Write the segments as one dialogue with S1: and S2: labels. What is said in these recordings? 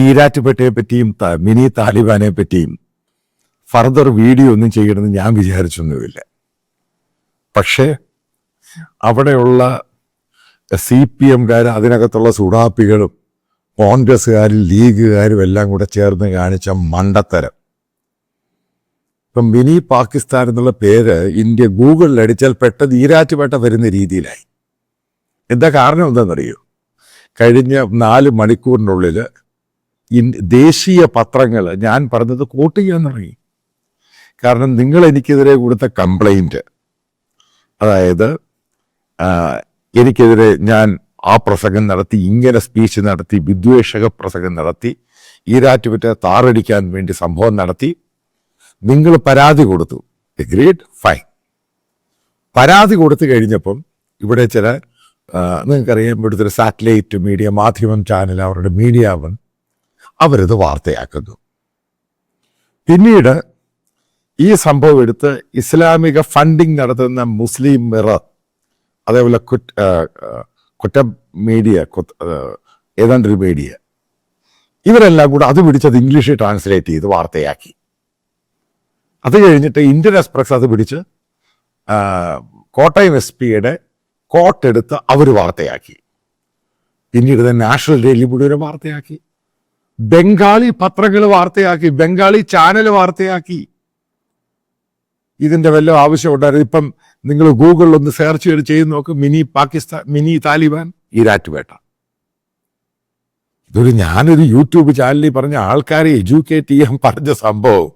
S1: ഈരാറ്റുപേട്ടയെ പറ്റിയും മിനി താലിബാനെ പറ്റിയും further video ഒന്നും ചെയ്യണമെന്ന് ഞാൻ വിചാരിച്ചൊന്നുമില്ല. പക്ഷേ അവിടെയുള്ള CPM-കാർ, അതിനകത്തുള്ള സുഡാപ്പികളും കോൺഗ്രസ്സുകാരും ലീഗുകാരും എല്ലാം കൂടെ ചേർന്ന് കാണിച്ച മണ്ടത്തരം. ഇപ്പം മിനി പാകിസ്ഥാൻ എന്നുള്ള പേര് ഇന്ത്യ ഗൂഗിളിൽ അടിച്ചാൽ പെട്ടെന്ന് ഈരാറ്റുപേട്ട വരുന്ന രീതിയിലായി. എന്താ കാരണം എന്താണെന്നറിയോ? കഴിഞ്ഞ 4 മണിക്കൂറിനുള്ളിൽ ദേശീയ പത്രങ്ങൾ ഞാൻ പറഞ്ഞത് കോട്ട് ചെയ്യാൻ തുടങ്ങി. കാരണം നിങ്ങൾ എനിക്കെതിരെ കൊടുത്ത കംപ്ലൈൻറ്റ്, അതായത് എനിക്കെതിരെ ഞാൻ ആ പ്രസംഗം നടത്തി, ഇങ്ങനെ സ്പീച്ച് നടത്തി, വിദ്വേഷക പ്രസംഗം നടത്തി, ഈരാറ്റുപേട്ട താറടിക്കാൻ വേണ്ടി സംഭവം നടത്തി, നിങ്ങൾ പരാതി കൊടുത്തു. Great, fine. പരാതി കൊടുത്തു കഴിഞ്ഞപ്പം ഇവിടെ ചില നിങ്ങൾക്കറിയാം, ഇവിടുത്തെ ഒരു സാറ്റലൈറ്റ് മീഡിയ, മാധ്യമം ചാനൽ, അവരുടെ മീഡിയ അവരിത് വാർത്തയാക്കുന്നു. പിന്നീട് ഈ സംഭവം എടുത്ത് ഇസ്ലാമിക ഫണ്ടിങ് നടത്തുന്ന മുസ്ലിം മിറർ, അതേപോലെ കുറ്റം മീഡിയ, ഏതാണ്ടൊരു മീഡിയ, ഇവരെല്ലാം കൂടെ അത് പിടിച്ചത് ഇംഗ്ലീഷിൽ ട്രാൻസ്ലേറ്റ് ചെയ്ത് വാർത്തയാക്കി. അത് കഴിഞ്ഞിട്ട് ഇന്ത്യൻ എക്സ്പ്രസ് അത് പിടിച്ച് കോട്ടയം SP-യുടെ കോട്ടെടുത്ത് അവർ വാർത്തയാക്കി. പിന്നീട് നാഷണൽ ഡെയിലി മുഴുവൻ വാർത്തയാക്കി, ബംഗാളി പത്രങ്ങൾ വാർത്തയാക്കി, ബംഗാളി ചാനൽ വാർത്തയാക്കി. ഇതിൻ്റെ വല്ല ആവശ്യം ഉണ്ടായിരുന്നു? ഇപ്പം നിങ്ങൾ ഗൂഗിളിൽ ഒന്ന് സെർച്ച് ചെയ്ത് നോക്ക്, മിനി പാകിസ്ഥാൻ, മിനി താലിബാൻ, ഈരാറ്റുപേട്ട. ഞാനൊരു യൂട്യൂബ് ചാനലിൽ പറഞ്ഞ ആൾക്കാരെ എഡ്യൂക്കേറ്റ് ചെയ്യാൻ പറഞ്ഞ സംഭവം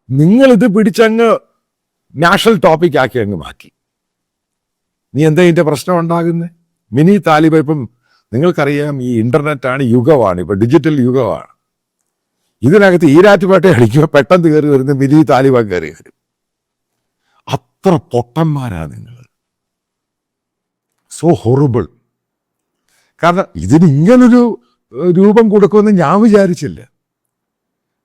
S1: നിങ്ങളിത് പിടിച്ചങ്ങ് നാഷണൽ ടോപ്പിക് ആക്കി അങ്ങ് മാറ്റി. നീ എന്താ ഇതിൻ്റെ പ്രശ്നം ഉണ്ടാകുന്നത്? മിനി താലിബാൻ, ഇപ്പം നിങ്ങൾക്കറിയാം, ഈ ഇന്റർനെറ്റാണ്, യുഗമാണ്, ഇപ്പം ഡിജിറ്റൽ യുഗമാണ്. ഇതിനകത്ത് ഈരാറ്റുപേട്ട അടിക്കുമ്പോൾ പെട്ടെന്ന് കയറി വരുന്ന മിനി താലിബാൻ കയറി വരും. അത്ര പൊട്ടന്മാരാ നിങ്ങൾ. So horrible. കാരണം ഇതിന് ഇങ്ങനൊരു രൂപം കൊടുക്കുമെന്ന് ഞാൻ വിചാരിച്ചില്ല.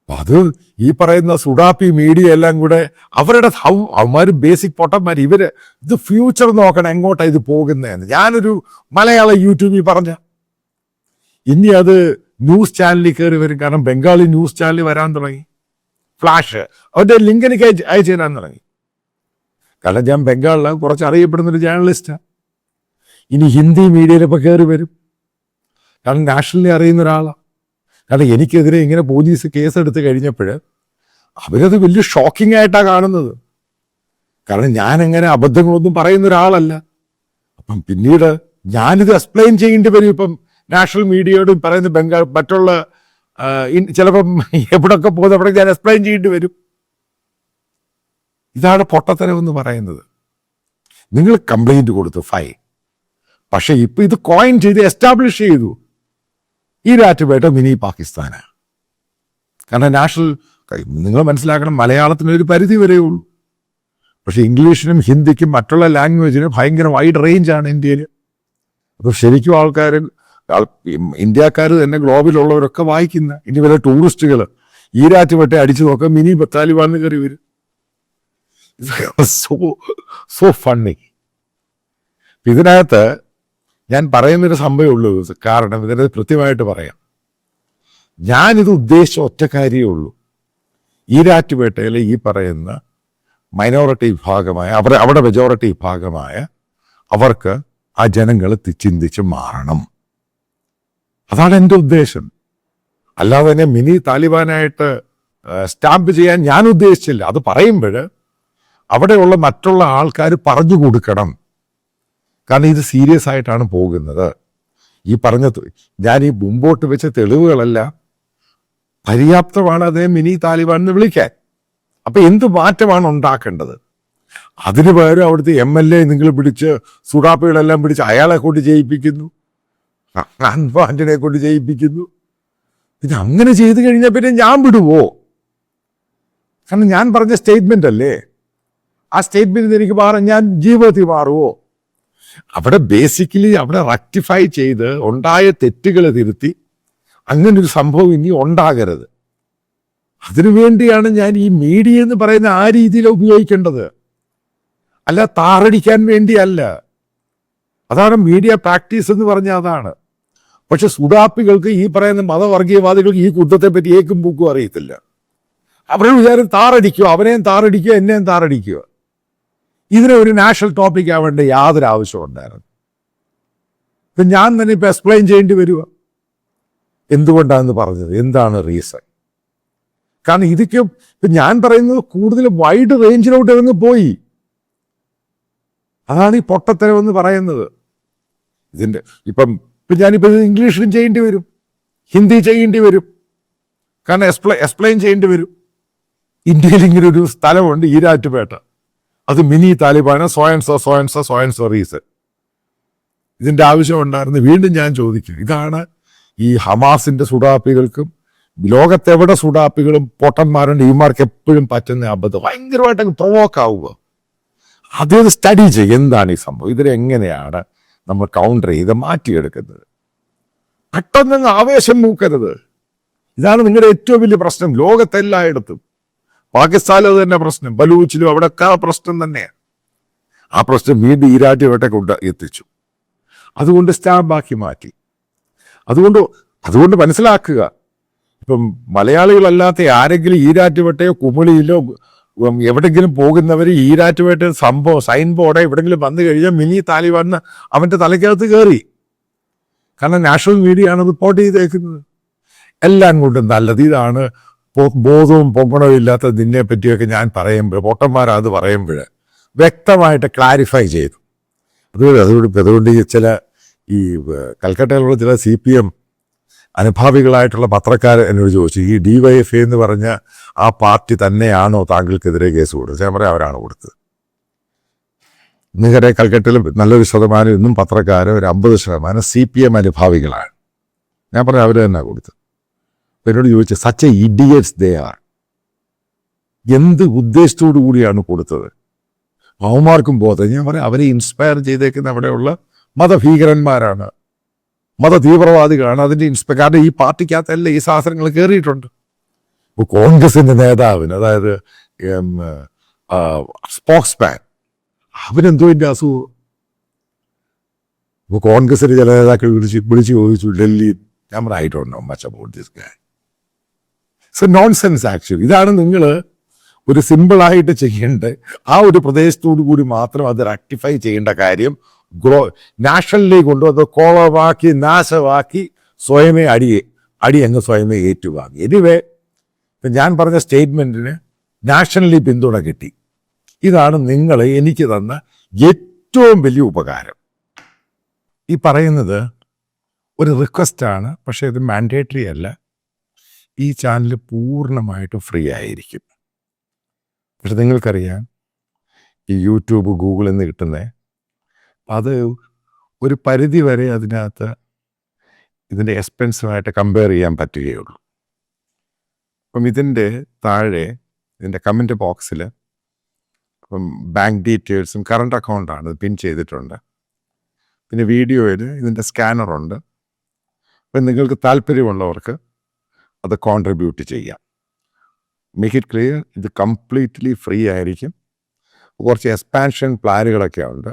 S1: അത് ഈ പറയുന്ന സുഡാപ്പി മീഡിയ എല്ലാം കൂടെ അവരുടെ അവന്മാർ ബേസിക് പൊട്ടന്മാർ. ഇവര് ഇത് ഫ്യൂച്ചർ നോക്കണം, എങ്ങോട്ടാണ് ഇത് പോകുന്നതെന്ന്. ഞാനൊരു മലയാള യൂട്യൂബിൽ പറഞ്ഞ ഇനി അത് ന്യൂസ് ചാനലിൽ കയറി വരും. കാരണം ബംഗാളി ന്യൂസ് ചാനലിൽ വരാൻ തുടങ്ങി, ഫ്ലാഷ് അവരുടെ ലിങ്ക് എനിക്ക് അയച്ചു തരാൻ തുടങ്ങി. കാരണം ഞാൻ ബംഗാളിലെ കുറച്ച് അറിയപ്പെടുന്നൊരു ജേർണലിസ്റ്റാണ്. ഇനി ഹിന്ദി മീഡിയയിലിപ്പോൾ കയറി വരും. കാരണം നാഷണലി അറിയുന്ന ഒരാളാണ്. കാരണം എനിക്കെതിരെ ഇങ്ങനെ പോലീസ് കേസെടുത്ത് കഴിഞ്ഞപ്പോൾ അവരത് വലിയ ഷോക്കിംഗ് ആയിട്ടാണ് കാണുന്നത്. കാരണം ഞാനെങ്ങനെ അബദ്ധങ്ങളൊന്നും പറയുന്ന ഒരാളല്ല. അപ്പം പിന്നീട് ഞാനിത് എക്സ്പ്ലെയിൻ ചെയ്യേണ്ടി വരും. ഇപ്പം നാഷണൽ മീഡിയയോടും പറയുന്ന ബംഗാൾ മറ്റുള്ള ചിലപ്പം എവിടെയൊക്കെ പോകുന്ന അവിടെ ഞാൻ എക്സ്പ്ലെയിൻ ചെയ്യേണ്ടി വരും. ഇതാണ് പൊട്ടത്തരം എന്ന് പറയുന്നത്. നിങ്ങൾ കംപ്ലൈൻറ്റ് കൊടുത്തു, ഫൈൻ. പക്ഷെ ഇപ്പം ഇത് കോയിൻ ചെയ്ത് എസ്റ്റാബ്ലിഷ് ചെയ്തു, ഈരാറ്റുപേട്ട മിനി പാകിസ്ഥാനാണ്. കാരണം നാഷണൽ, നിങ്ങൾ മനസ്സിലാക്കണം, മലയാളത്തിനൊരു പരിധി വരെ ഉള്ളൂ. പക്ഷെ ഇംഗ്ലീഷിനും ഹിന്ദിക്കും മറ്റുള്ള ലാംഗ്വേജിനും ഭയങ്കര വൈഡ് റേഞ്ചാണ് ഇന്ത്യയിൽ. അപ്പോൾ ശരിക്കും ആൾക്കാർ, ഇന്ത്യക്കാർ തന്നെ ഗ്ലോബിലുള്ളവരൊക്കെ വായിക്കുന്ന, ഇനി വല്ല ടൂറിസ്റ്റുകൾ ഈരാറ്റുപേട്ട അടിച്ചു നോക്കാം, മിനി താലിബാൻ കയറി വരും. So funny. ഇതിനകത്ത് ഞാൻ പറയുന്നൊരു സംഭവമേ ഉള്ളൂ. കാരണം ഇതിനകത്ത് കൃത്യമായിട്ട് പറയാം, ഞാനിത് ഉദ്ദേശിച്ച ഒറ്റ കാര്യമേ ഉള്ളൂ. ഈരാറ്റുപേട്ടയിലെ ഈ പറയുന്ന മൈനോറിറ്റി വിഭാഗമായ, അവിടെ മെജോറിറ്റി വിഭാഗമായ അവർക്ക് ആ ജനങ്ങൾ ചിന്തിച്ച് മാറണം. അതാണ് എൻ്റെ ഉദ്ദേശം. അല്ലാതെ തന്നെ മിനി താലിബാനായിട്ട് സ്റ്റാമ്പ് ചെയ്യാൻ ഞാൻ ഉദ്ദേശിച്ചില്ല. അത് പറയുമ്പോൾ അവിടെയുള്ള മറ്റുള്ള ആൾക്കാർ പറഞ്ഞു കൊടുക്കണം. കാരണം ഇത് സീരിയസ് ആയിട്ടാണ് പോകുന്നത്. ഈ പറഞ്ഞ ഞാൻ ഈ മുമ്പോട്ട് വെച്ച തെളിവുകളെല്ലാം പര്യാപ്തമാണ് അതേ മിനി താലിബാൻ എന്ന് വിളിക്കാൻ. അപ്പം എന്ത് മാറ്റമാണ് ഉണ്ടാക്കേണ്ടത്? അതിന് പകരം അവിടുത്തെ MLA നിങ്ങൾ പിടിച്ച്, സുഡാപ്പികളെല്ലാം പിടിച്ച് അയാളെ കൊണ്ട് ചെയ്യിപ്പിക്കുന്നു, ആന്റണിയെ കൊണ്ട് ചെയ്യിപ്പിക്കുന്നു. പിന്നെ അങ്ങനെ ചെയ്ത് കഴിഞ്ഞാൽ പിന്നെ ഞാൻ വിടുവോ? കാരണം ഞാൻ പറഞ്ഞ സ്റ്റേറ്റ്മെന്റ് അല്ലേ, ആ സ്റ്റേറ്റ്മെന്റ് എനിക്ക് മാറാൻ ഞാൻ ജീവിതത്തിൽ മാറുമോ? അവിടെ ബേസിക്കലി അവിടെ റെക്ടിഫൈ ചെയ്ത് ഉണ്ടായ തെറ്റുകൾ തിരുത്തി അങ്ങനൊരു സംഭവം ഇനി ഉണ്ടാകരുത്. അതിനുവേണ്ടിയാണ് ഞാൻ ഈ മീഡിയ എന്ന് പറയുന്ന ആ രീതിയിൽ ഉപയോഗിക്കേണ്ടത്, അല്ല താറടിക്കാൻ വേണ്ടിയല്ല. അതാണ് മീഡിയ പ്രാക്ടീസ് എന്ന് പറഞ്ഞാൽ. അതാണ് പക്ഷെ സുഡാപ്പികൾക്ക്, ഈ പറയുന്ന മതവർഗീയവാദികൾക്ക് ഈ കുറ്റത്തെ പറ്റി ഏക്കും പൂക്കും അറിയത്തില്ല. അവരുടെ വിചാരം താറടിക്കുക, അവനെയും താറടിക്കുക, എന്നെയും താറടിക്കുക. ഇതിനെ ഒരു നാഷണൽ ടോപ്പിക് ആവേണ്ട യാതൊരു ആവശ്യം ഉണ്ടായിരുന്നു. ഇപ്പം ഞാൻ തന്നെ ഇപ്പം എക്സ്പ്ലെയിൻ ചെയ്യേണ്ടി വരിക എന്തുകൊണ്ടാണെന്ന് പറഞ്ഞത്, എന്താണ് റീസൺ. കാരണം ഇതൊക്കെ ഇപ്പം ഞാൻ പറയുന്നത് കൂടുതൽ വൈഡ് റേഞ്ചിലോട്ട് ഇറങ്ങി പോയി. അതാണ് ഈ പൊട്ടത്തരമെന്ന് പറയുന്നത്. ഇതിൻ്റെ ഇപ്പം ഞാനിപ്പോൾ ഇത് ഇംഗ്ലീഷിലും ചെയ്യേണ്ടി വരും, ഹിന്ദി ചെയ്യേണ്ടി വരും, കാരണം എക്സ്പ്ലെയിൻ ചെയ്യേണ്ടി വരും. ഇന്ത്യയിൽ ഇങ്ങനെ ഒരു സ്ഥലമുണ്ട് ഈരാറ്റുപേട്ട, അത് മിനി താലിബാന്, സോയൻസോ റീസൺ. ഇതിൻ്റെ ആവശ്യം ഉണ്ടായിരുന്നു. വീണ്ടും ഞാൻ ചോദിക്കും, ഇതാണ് ഈ ഹമാസിന്റെ സുഡാപ്പികൾക്കും ലോകത്തെവിടെ സുഡാപ്പികളും പൊട്ടന്മാരുണ്ട് ഇവന്മാർക്ക് എപ്പോഴും പറ്റുന്ന അബദ്ധം, ഭയങ്കരമായിട്ട് പ്രൊവോക്ക് ആവുക. അതേത് സ്റ്റഡി ചെയ്യും, എന്താണ് ഈ സംഭവം, ഇതിനെങ്ങനെയാണ് നമ്മൾ കൗണ്ടർ ചെയ്ത് മാറ്റിയെടുക്കുന്നത്. പെട്ടെന്ന് ആവേശം മൂക്കരുത്. ഇതാണ് നിങ്ങളുടെ ഏറ്റവും വലിയ പ്രശ്നം ലോകത്തെല്ലായിടത്തും. പാകിസ്ഥാനിൽ അത് തന്നെ പ്രശ്നം, ബലൂച്ചിലും അവിടെയൊക്കെ ആ പ്രശ്നം തന്നെയാണ്. ആ പ്രശ്നം വീണ്ടും ഈരാറ്റുപേട്ട കൊണ്ട് എത്തിച്ചു. അതുകൊണ്ട് സ്റ്റാമ്പാക്കി മാറ്റി. അതുകൊണ്ട് മനസ്സിലാക്കുക, ഇപ്പം മലയാളികളല്ലാത്ത ആരെങ്കിലും ഈരാറ്റുപേട്ടയോ കുമിളിയിലോ എവിടെങ്കിലും പോകുന്നവർ ഈരാറ്റുപേട്ട സംഭവം സൈൻ ബോർഡോ എവിടെങ്കിലും വന്നു കഴിഞ്ഞാൽ മിനി താലിബാൻ അവൻ്റെ തലയ്ക്കകത്ത് കയറി. കാരണം നാഷണൽ മീഡിയ ആണ് റിപ്പോർട്ട് ചെയ്തേക്കുന്നത്. എല്ലാം കൊണ്ടും നല്ലത് ഇതാണ്. ബോധവും പൊങ്ങണവും ഇല്ലാത്ത നിന്നെ പറ്റിയൊക്കെ ഞാൻ പറയുമ്പോൾ, പൊട്ടന്മാരത് പറയുമ്പോൾ വ്യക്തമായിട്ട് ക്ലാരിഫൈ ചെയ്തു. അതുകൊണ്ട് ചില ഈ കൽക്കട്ടയിലുള്ള ചില CPM അനുഭാവികളായിട്ടുള്ള പത്രക്കാർ എന്നോട് ചോദിച്ചു, ഈ DYFA എന്ന് പറഞ്ഞ ആ പാർട്ടി തന്നെയാണോ താങ്കൾക്കെതിരെ കേസ് കൊടുത്തത്? ഞാൻ പറയാം, അവരാണ് കൊടുത്തത്. നിങ്ങളുടെ കൽക്കട്ടയിൽ നല്ലൊരു ശതമാനം ഇന്നും പത്രക്കാർ, ഒരു 50% CPM അനുഭാവികളാണ്. ഞാൻ പറയാം, അവർ തന്നെ കൊടുത്തത്. അപ്പം എന്നോട് ചോദിച്ചു, such A idiots they are, എന്ത് ഉദ്ദേശത്തോടു കൂടിയാണ് കൊടുത്തത്? അവന്മാർക്കും ബോധം. ഞാൻ പറയാം, അവരെ ഇൻസ്പയർ ചെയ്തേക്കുന്ന അവിടെയുള്ള മതഭീകരന്മാരാണ്, മത തീവ്രവാദികളാണ്. അതിൻ്റെ കാരണം ഈ പാർട്ടിക്കകത്തല്ല ഈ സാധനങ്ങൾ കയറിയിട്ടുണ്ട്. ഇപ്പോൾ കോൺഗ്രസിൻ്റെ നേതാവിന്, അതായത് സ്പോക്സ്മാൻ, അവനെന്തോ എൻ്റെ അസുഖം. ഇപ്പോൾ കോൺഗ്രസിൻ്റെ ചില നേതാക്കൾ വിളിച്ച് ചോദിച്ചു ഡൽഹി. ഞാൻ പറഞ്ഞു, I don't know much about this guy. It's A nonsense actually. ഇതാണ് നിങ്ങൾ ഒരു സിമ്പിളായിട്ട് ചെയ്യേണ്ട, ആ ഒരു പ്രദേശത്തോടു കൂടി മാത്രം അത് റെക്ടിഫൈ ചെയ്യേണ്ട കാര്യം. നാഷണലിലേക്ക് കൊണ്ടുവന്ന് കോളമാക്കി നാശമാക്കി സ്വയമേ അടി അങ്ങ് സ്വയമേ ഏറ്റുവാങ്ങി. എനിവേ, ഞാൻ പറഞ്ഞ സ്റ്റേറ്റ്മെൻറ്റിന് നാഷണലി പിന്തുണ കിട്ടി. ഇതാണ് നിങ്ങൾ എനിക്ക് തന്ന ഏറ്റവും വലിയ ഉപകാരം. ഈ പറയുന്നത് ഒരു റിക്വസ്റ്റാണ്, പക്ഷേ ഇത് മാൻഡേറ്ററി അല്ല. ഈ ചാനൽ പൂർണ്ണമായിട്ട് ഫ്രീ ആയിരിക്കും. പക്ഷെ നിങ്ങൾക്കറിയാം, ഈ യൂട്യൂബ്, ഗൂഗിളിൽ നിന്ന് കിട്ടുന്നത് അത് ഒരു പരിധി വരെ അതിനകത്ത് ഇതിൻ്റെ എക്സ്പെൻസുമായിട്ട് കമ്പയർ ചെയ്യാൻ പറ്റുകയുള്ളൂ. അപ്പം ഇതിൻ്റെ താഴെ ഇതിൻ്റെ കമൻറ്റ് ബോക്സിൽ ഇപ്പം ബാങ്ക് ഡീറ്റെയിൽസും കറണ്ട് അക്കൗണ്ടാണ് പിൻ ചെയ്തിട്ടുണ്ട്. പിന്നെ വീഡിയോയിൽ ഇതിൻ്റെ സ്കാനറുണ്ട്. അപ്പം നിങ്ങൾക്ക് താല്പര്യമുള്ളവർക്ക് അത് കോൺട്രിബ്യൂട്ട് ചെയ്യാം. മേക്ക് ഇറ്റ് ക്ലിയർ, ഇത് കംപ്ലീറ്റ്ലി ഫ്രീ ആയിരിക്കും. കുറച്ച് എക്സ്പാൻഷൻ പ്ലാനുകളൊക്കെ ഉണ്ട്.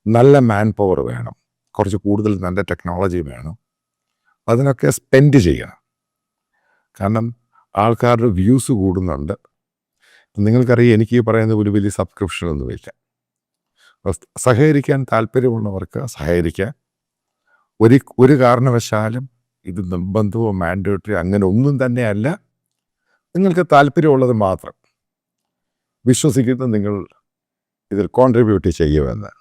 S1: നല്ല മാൻ പവർ വേണം, കുറച്ച് കൂടുതൽ നല്ല ടെക്നോളജി വേണം. അതിനൊക്കെ സ്പെൻഡ് ചെയ്യണം. കാരണം ആൾക്കാരുടെ വ്യൂസ് കൂടുന്നുണ്ട്. നിങ്ങൾക്കറിയാം, എനിക്ക് ഈ പറയുന്ന ഒരു വലിയ സബ്സ്ക്രിപ്ഷനൊന്നുമില്ല. സഹകരിക്കാൻ താല്പര്യമുള്ളവർക്ക് സഹകരിക്കാൻ. ഒരു കാരണവശാലും ഇത് നിർബന്ധമോ മാൻഡേറ്ററി അങ്ങനെ ഒന്നും തന്നെയല്ല. നിങ്ങൾക്ക് താല്പര്യമുള്ളത് മാത്രം വിശ്വസിക്കുന്ന നിങ്ങൾ ഇതിൽ കോൺട്രിബ്യൂട്ട് ചെയ്യുമെന്ന്.